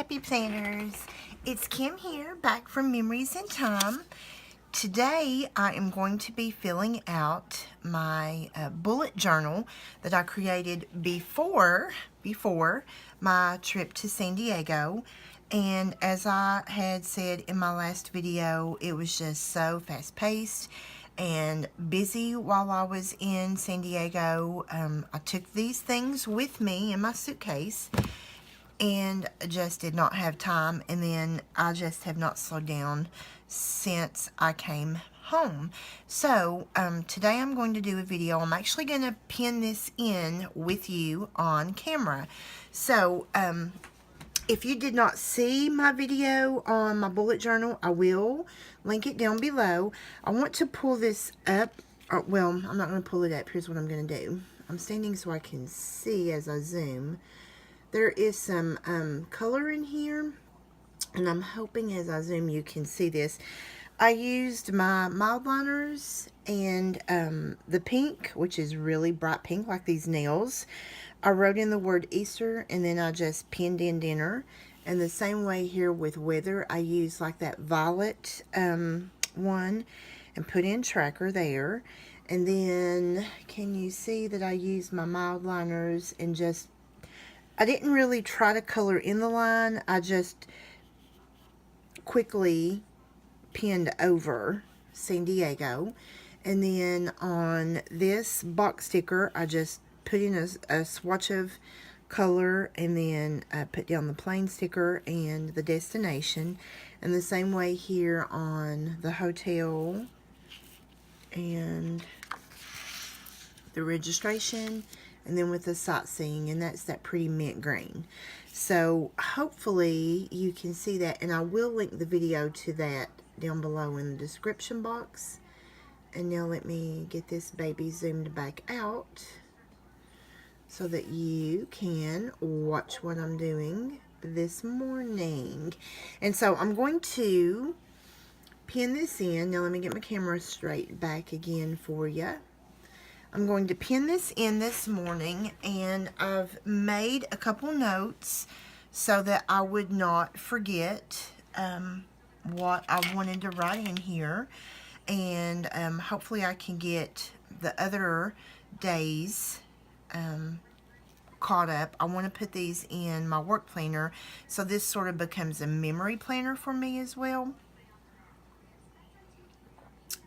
happy planners. It's Kim here, back from Memories in Time. Today I am going to be filling out my bullet journal that I created before my trip to San Diego. And as I had said in my last video, it was just so fast-paced and busy while I was in San Diego. I took these things with me in my suitcase and just did not have time, and then I just have not slowed down since I came home. So today I'm going to do a video. I'm actually going to pin this in with you on camera. So if you did not see my video on my bullet journal, I will link it down below. I want to pull this up. Well, I'm not going to pull it up. Here's what I'm going to do. I'm standing so I can see as I zoom. There is some color in here, and I'm hoping as I zoom you can see this. I used my mild liners and the pink, which is really bright pink, like these nails. I wrote in the word Easter, and then I just pinned in dinner. And the same way here with weather, I used like that violet one and put in tracker there. And then, can you see that I used my mild liners and just, I didn't really try to color in the line. I just quickly pinned over San Diego. And then on this box sticker, I just put in a swatch of color, and then I put down the plain sticker and the destination. And the same way here on the hotel and the registration, and then with the sightseeing, and that's that pretty mint green. So hopefully you can see that, and I will link the video to that down below in the description box. And now let me get this baby zoomed back out so that you can watch what I'm doing this morning. And so I'm going to pin this in. Now let me get my camera straight back again for you. I'm going to pin this in this morning, and I've made a couple notes so that I would not forget what I wanted to write in here. And hopefully I can get the other days caught up. I want to put these in my work planner, so this sort of becomes a memory planner for me as well.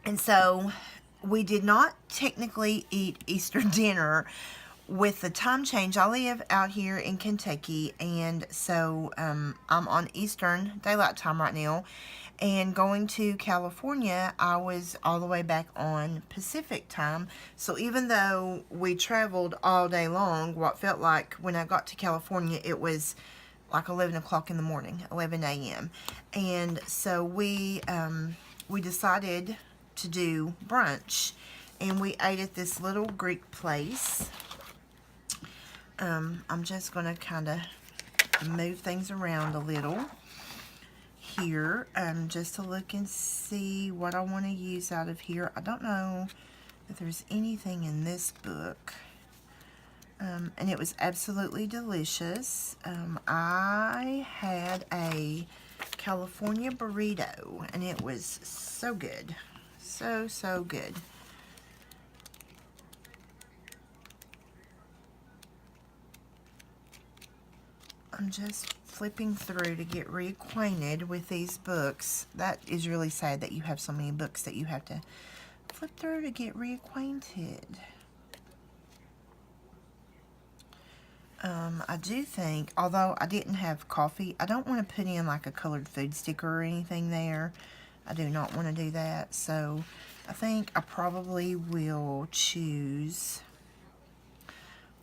And so we did not technically eat Easter dinner with the time change. I live out here in Kentucky, and so I'm on Eastern Daylight Time right now. And going to California, I was all the way back on Pacific Time. So even though we traveled all day long, what felt like when I got to California, it was like 11 o'clock in the morning, 11 a.m. And so we decided to do brunch, and we ate at this little Greek place. I'm just going to kind of move things around a little here, just to look and see what I want to use out of here. I don't know if there's anything in this book, and it was absolutely delicious. I had a California burrito, and it was so good. So good. I'm just flipping through to get reacquainted with these books. That is really sad that you have so many books that you have to flip through to get reacquainted. I do think, although I didn't have coffee, I don't want to put in like a colored food sticker or anything there. I do not want to do that. So I think I probably will choose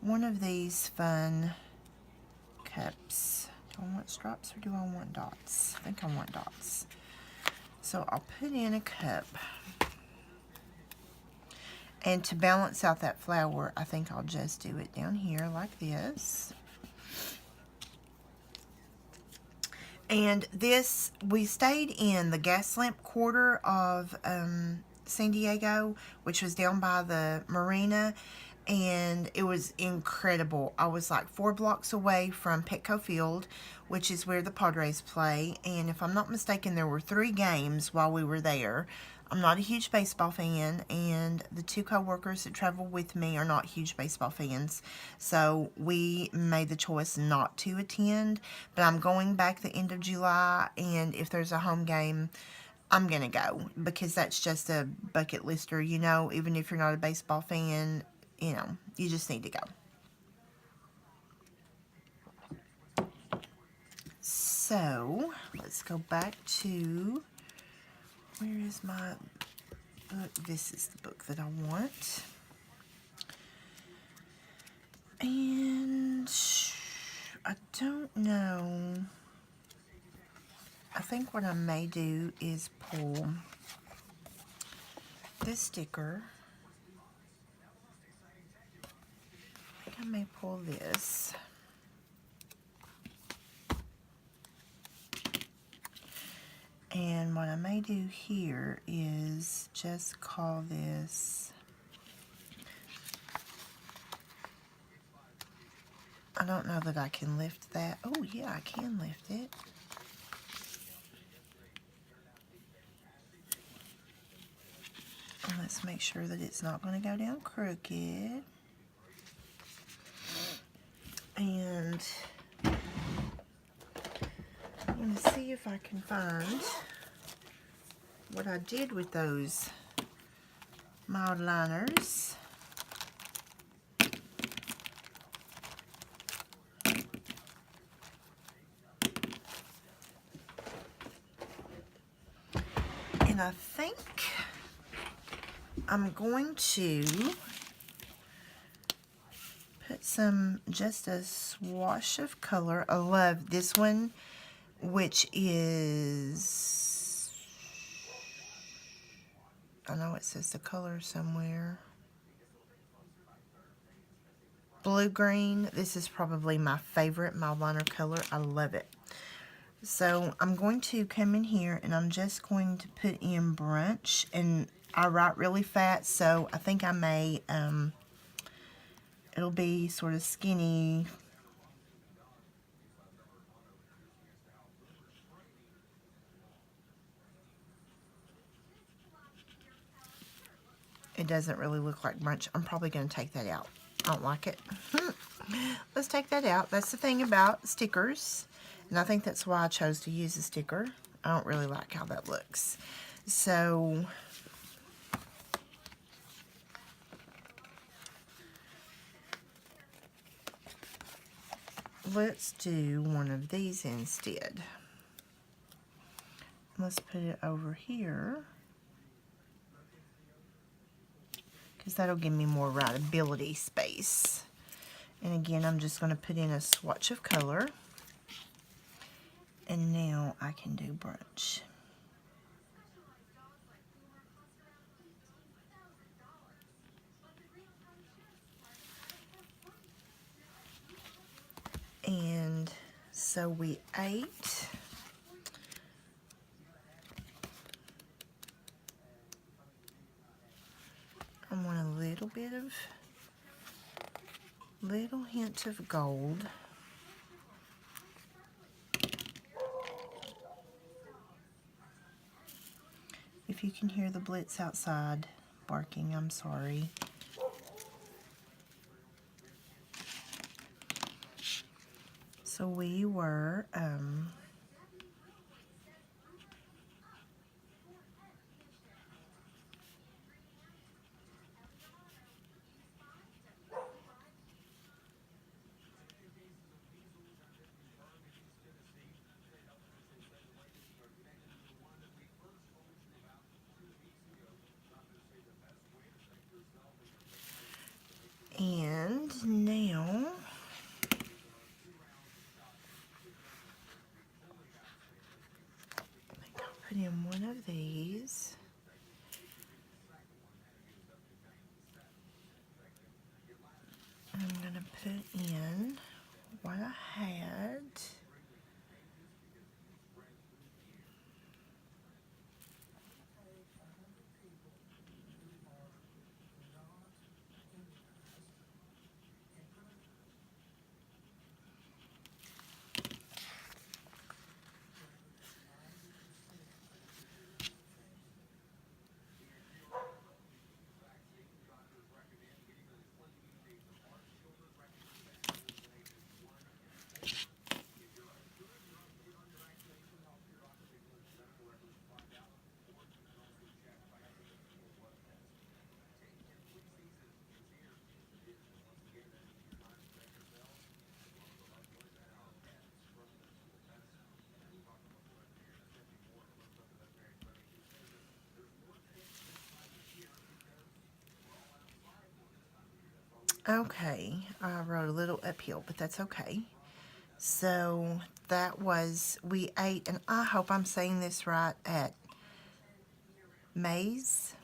one of these fun cups. Do I want stripes or do I want dots? I think I want dots. So I'll put in a cup. And to balance out that flower, I think I'll just do it down here like this. And this, we stayed in the Gaslamp Quarter of San Diego, which was down by the marina. and it was incredible. I was like 4 blocks away from Petco Field, which is where the Padres play, and if I'm not mistaken, there were 3 games while we were there. I'm not a huge baseball fan, and the 2 co-workers that travel with me are not huge baseball fans, so we made the choice not to attend, but I'm going back the end of July, and if there's a home game, I'm gonna go, because that's just a bucket lister, you know. Even if you're not a baseball fan, you know, you just need to go. So, let's go back to, where is my book? This is the book that I want. And I don't know. I think what I may do is pull this sticker. I think I may pull this. And what I may do here is just call this, I don't know that I can lift that. Oh yeah, I can lift it. And let's make sure that it's not going to go down crooked. And I'm going to see if I can find what I did with those mild liners. And I think I'm going to put just a swash of color. I love this one, which is, I know it says the color somewhere, blue green. This is probably my favorite mild liner color. I love it. So I'm going to come in here and I'm just going to put in brunch, and I write really fat, so I think I may, it'll be sort of skinny. It doesn't really look like brunch. I'm probably going to take that out. I don't like it. Let's take that out. That's the thing about stickers, and I think that's why I chose to use a sticker. I don't really like how that looks. So let's do one of these instead. Let's put it over here, because that'll give me more writability space. And again, I'm just going to put in a swatch of color. And now I can do brunch. And so we ate. I want a little bit of, little hint of gold. If you can hear the Blitz outside barking, I'm sorry. So we were, and now I think I'll put in one of these. I'm going to put in what I had. Okay, I wrote a little uphill, but that's okay. So that was, we ate, and I hope I'm saying this right, at Maze.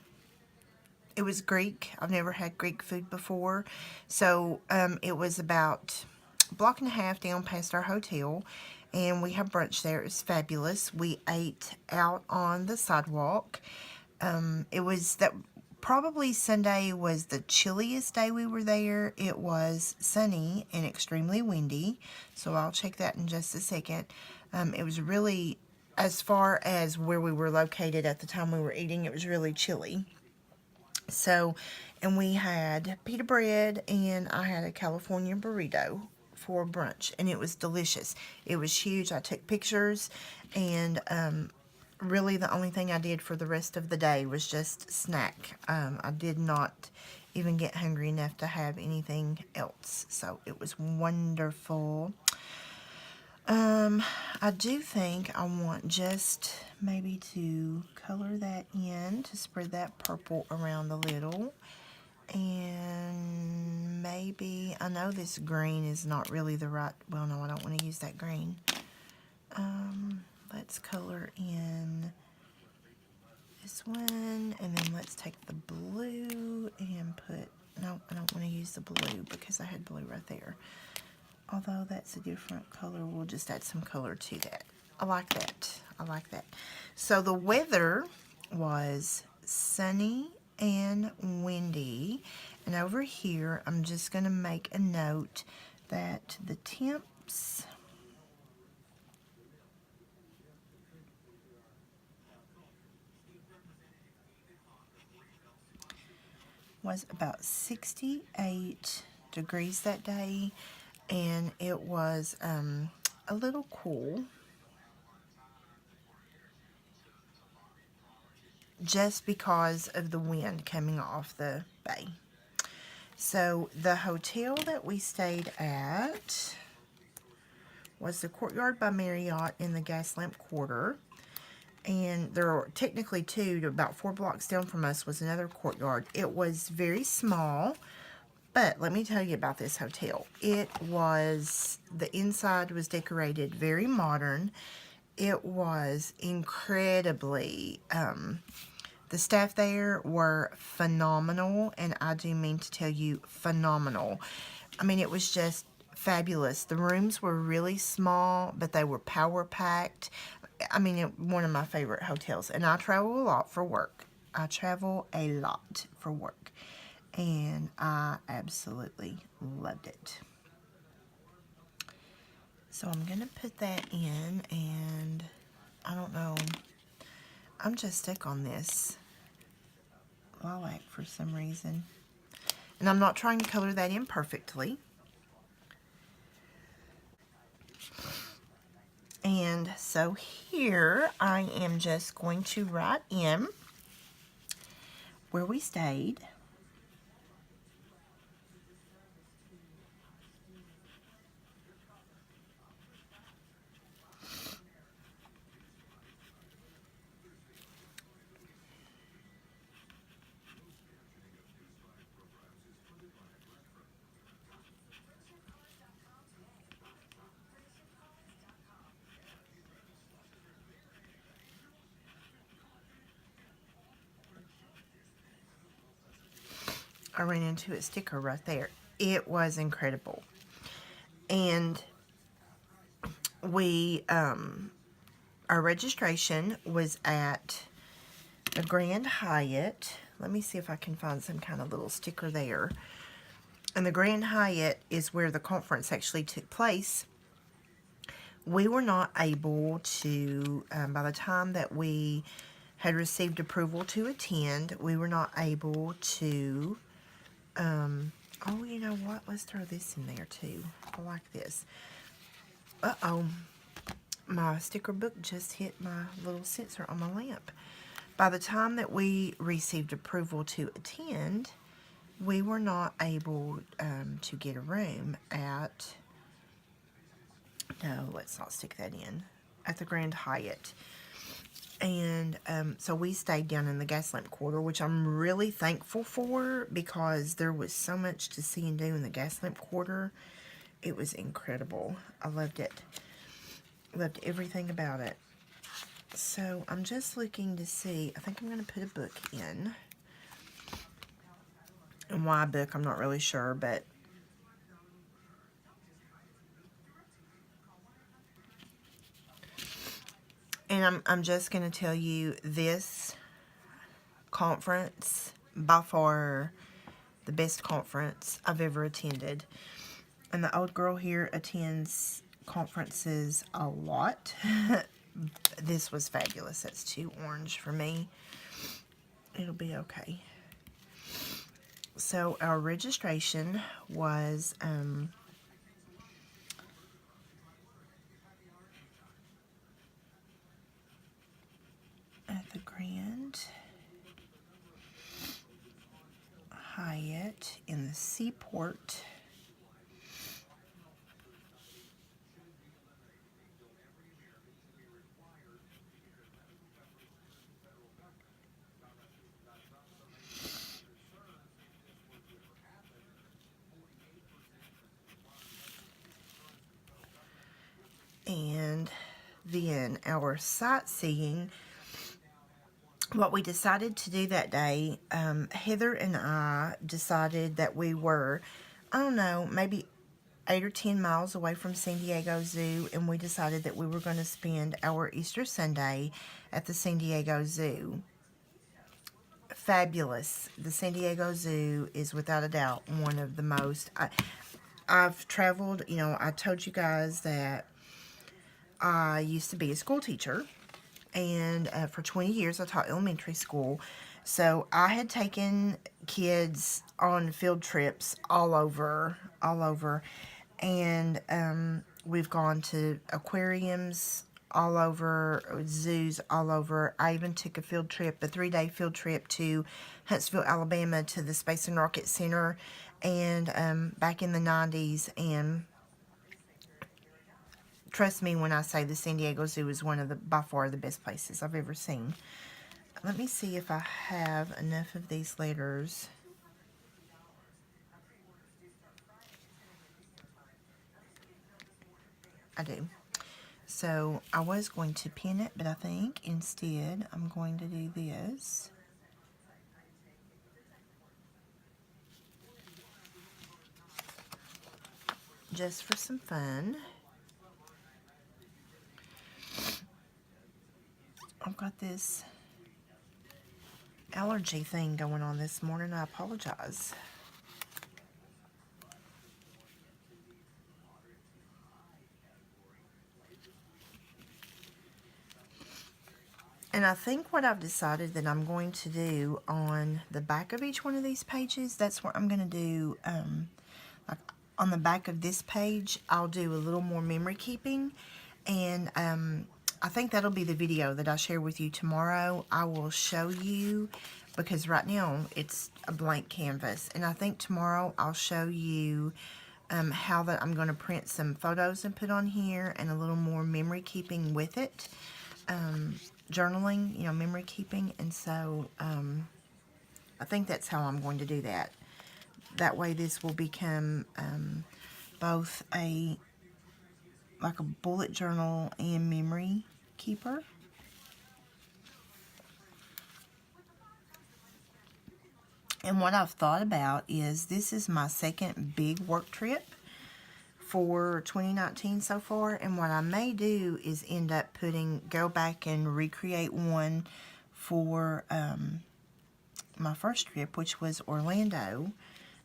It was Greek. I've never had Greek food before. So it was about a block and a half down past our hotel, and we had brunch there. It was fabulous. We ate out on the sidewalk. It was that probably Sunday was the chilliest day we were there. It was sunny and extremely windy, so I'll check that in just a second. It was really, as far as where we were located at the time we were eating, it was really chilly. So, and we had pita bread, and I had a California burrito for brunch, and it was delicious. It was huge. I took pictures, and really the only thing I did for the rest of the day was just snack. I did not even get hungry enough to have anything else, so it was wonderful. I do think I want just maybe to color that in, to spread that purple around a little. And maybe, I know this green is not really the right, well, no, I don't want to use that green. Let's color in this one, and then let's take the blue and put, no, I don't want to use the blue because I had blue right there. Although that's a different color, we'll just add some color to that. I like that. I like that. So the weather was sunny and windy. And over here, I'm just going to make a note that the temps was about 68 degrees that day. And it was a little cool. Just because of the wind coming off the bay. So the hotel that we stayed at was the Courtyard by Marriott in the Gaslamp Quarter. And there are technically two, about 4 blocks down from us was another Courtyard. It was very small, but let me tell you about this hotel. It was, the inside was decorated very modern. It was incredibly, the staff there were phenomenal, and I do mean to tell you, phenomenal. I mean, it was just fabulous. The rooms were really small, but they were power-packed. I mean, one of my favorite hotels. And I travel a lot for work. I travel a lot for work. And I absolutely loved it. So I'm going to put that in, and I don't know. I'm just stuck on this lilac for some reason. And I'm not trying to color that in perfectly. And so here I am just going to write in where we stayed. I ran into a sticker right there. It was incredible. And we, our registration was at the Grand Hyatt. Let me see if I can find some kind of little sticker there. And the Grand Hyatt is where the conference actually took place. We were not able to, by the time that we had received approval to attend, we were not able to, oh, you know what? Let's throw this in there too. I like this. Uh-oh. My sticker book just hit my little sensor on my lamp. By the time that we received approval to attend, we were not able to get a room at, no, let's not stick that in, at the Grand Hyatt. And so we stayed down in the Gaslamp Quarter, which I'm really thankful for because there was so much to see and do in the Gaslamp Quarter. It was incredible. I loved it. Loved everything about it. So I'm just looking to see. I think I'm going to put a book in. And why a book, I'm not really sure, but and I'm just going to tell you this conference, by far the best conference I've ever attended. And the old girl here attends conferences a lot. This was fabulous. That's too orange for me. It'll be okay. So our registration was at the Grand Hyatt in the Seaport. And then our sightseeing, what we decided to do that day, Heather and I decided that we were, I don't know, maybe 8 or 10 miles away from San Diego Zoo, and we decided that we were going to spend our Easter Sunday at the San Diego Zoo. Fabulous. The San Diego Zoo is without a doubt one of the most, I've traveled, you know, I told you guys that I used to be a school teacher, and for 20 years I taught elementary school. So I had taken kids on field trips all over, and we've gone to aquariums all over, zoos all over. I even took a 3-day field trip to Huntsville, Alabama, to the Space and Rocket Center, and back in the 90s, and trust me when I say the San Diego Zoo is one of the, by far, the best places I've ever seen. Let me see if I have enough of these letters. I do. So I was going to pin it, but I think instead I'm going to do this. Just for some fun. I've got this allergy thing going on this morning. I apologize. And I think what I've decided that I'm going to do on the back of each one of these pages, that's what I'm going to do. Like on the back of this page, I'll do a little more memory keeping. And I think that'll be the video that I share with you tomorrow. I will show you, because right now it's a blank canvas. And I think tomorrow I'll show you how that I'm going to print some photos and put on here, and a little more memory keeping with it. Journaling, you know, memory keeping. And so I think that's how I'm going to do that. That way this will become both like a bullet journal and memory keeper. And what I've thought about is this is my second big work trip for 2019 so far, and what I may do is end up go back and recreate one for my first trip, which was Orlando,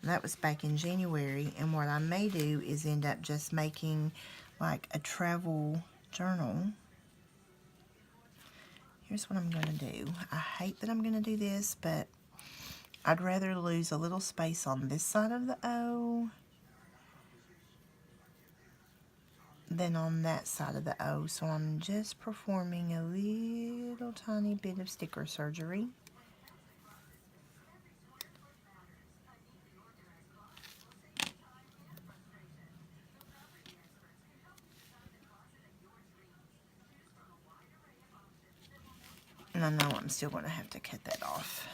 and that was back in January. And what I may do is end up just making like a travel journal. Here's what I'm going to do. I hate that I'm going to do this, but I'd rather lose a little space on this side of the O than on that side of the O. So I'm just performing a little tiny bit of sticker surgery. I know I'm still going to have to cut that off.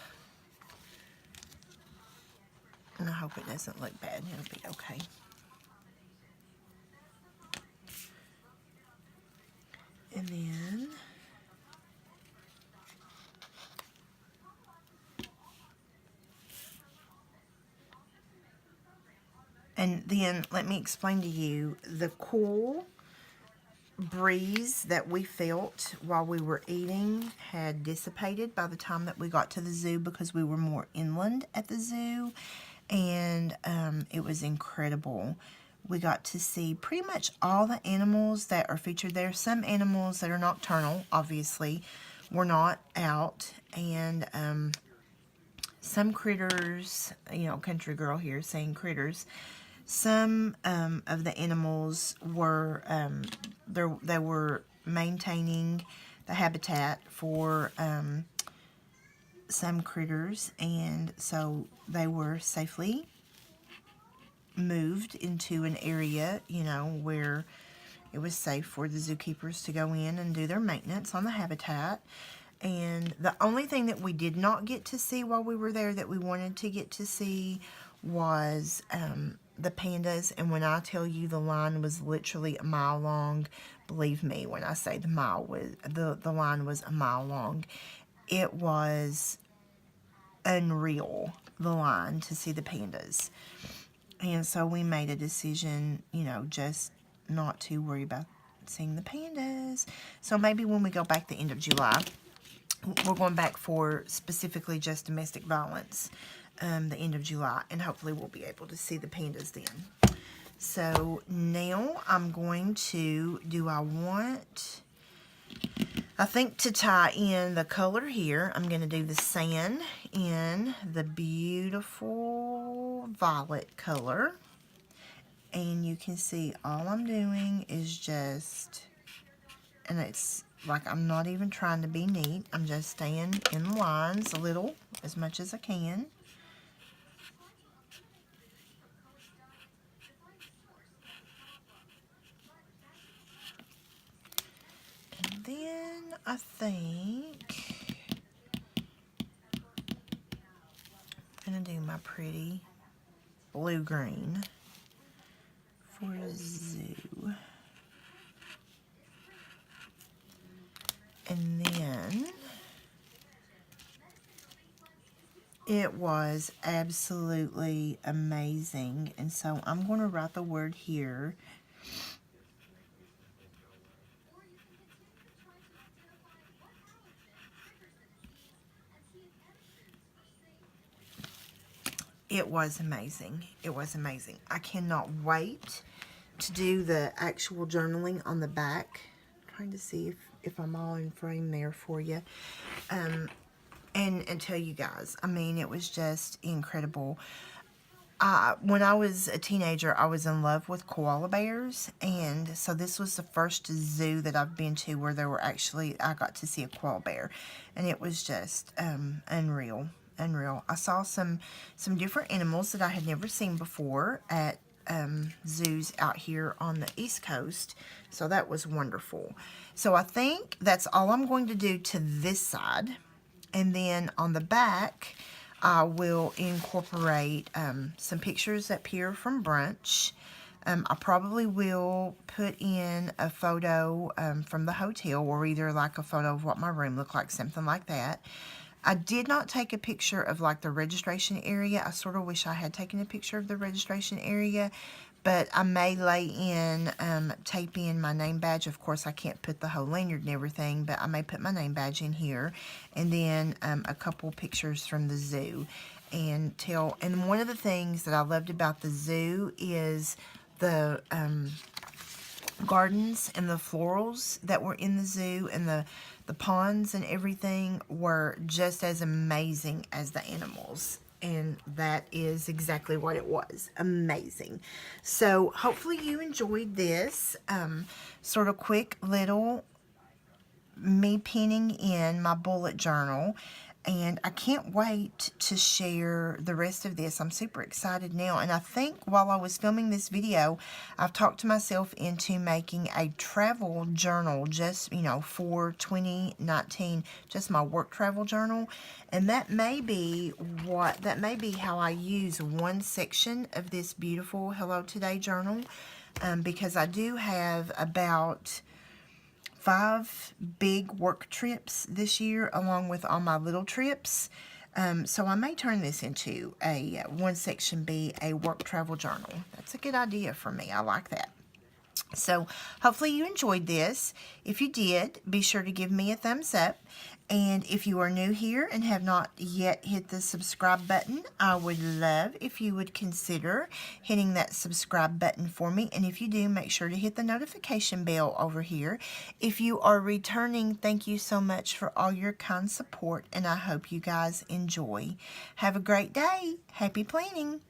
And I hope it doesn't look bad. It'll be okay. And then let me explain to you, the cool breeze that we felt while we were eating had dissipated by the time that we got to the zoo, because we were more inland at the zoo, and it was incredible. We got to see pretty much all the animals that are featured there. Some animals that are nocturnal, obviously, were not out, and some critters, you know, country girl here saying critters. Some of the animals were, they were maintaining the habitat for some critters, and so they were safely moved into an area, you know, where it was safe for the zookeepers to go in and do their maintenance on the habitat. And the only thing that we did not get to see while we were there that we wanted to get to see was the pandas. And when I tell you the line was literally a mile long, believe me when I say the line was a mile long. It was unreal, the line to see the pandas. And so we made a decision, you know, just not to worry about seeing the pandas. So maybe when we go back the end of July, we're going back for specifically just domestic violence, the end of July, and hopefully we'll be able to see the pandas then. So now I'm going to, I think to tie in the color here, I'm going to do the sand in the beautiful violet color. And you can see all I'm doing is just, and it's like I'm not even trying to be neat. I'm just staying in lines a little, as much as I can. And then I think I'm going to do my pretty blue-green for a zoo. And then it was absolutely amazing. And so I'm going to write the word here. It was amazing. It was amazing. I cannot wait to do the actual journaling on the back. I'm trying to see if I'm all in frame there for you. And tell you guys, I mean, it was just incredible. When I was a teenager, I was in love with koala bears, and so this was the first zoo that I've been to where I got to see a koala bear, and it was just unreal. I saw some different animals that I had never seen before at zoos out here on the East Coast, so that was wonderful. So I think that's all I'm going to do to this side, and then on the back I will incorporate some pictures up here from brunch. I probably will put in a photo from the hotel, or either like a photo of what my room looked like, something like that. I did not take a picture of like the registration area. I sort of wish I had taken a picture of the registration area, but I may tape in my name badge. Of course, I can't put the whole lanyard and everything, but I may put my name badge in here, and then a couple pictures from the zoo. And one of the things that I loved about the zoo is the gardens and the florals that were in the zoo, and the ponds and everything were just as amazing as the animals. And that is exactly what it was. Amazing. So hopefully you enjoyed this sort of quick little me penning in my bullet journal. And I can't wait to share the rest of this. I'm super excited now. And I think while I was filming this video, I've talked myself into making a travel journal just, for 2019, just my work travel journal. And that may be how I use one section of this beautiful Hello Today journal, because I do have about 5 big work trips this year, along with all my little trips. So I may turn this into a one section be a work travel journal. That's a good idea for me. I like that. So hopefully you enjoyed this. If you did, be sure to give me a thumbs up. And if you are new here and have not yet hit the subscribe button, I would love if you would consider hitting that subscribe button for me. And if you do, make sure to hit the notification bell over here. If you are returning, thank you so much for all your kind support, and I hope you guys enjoy. Have a great day. Happy planning.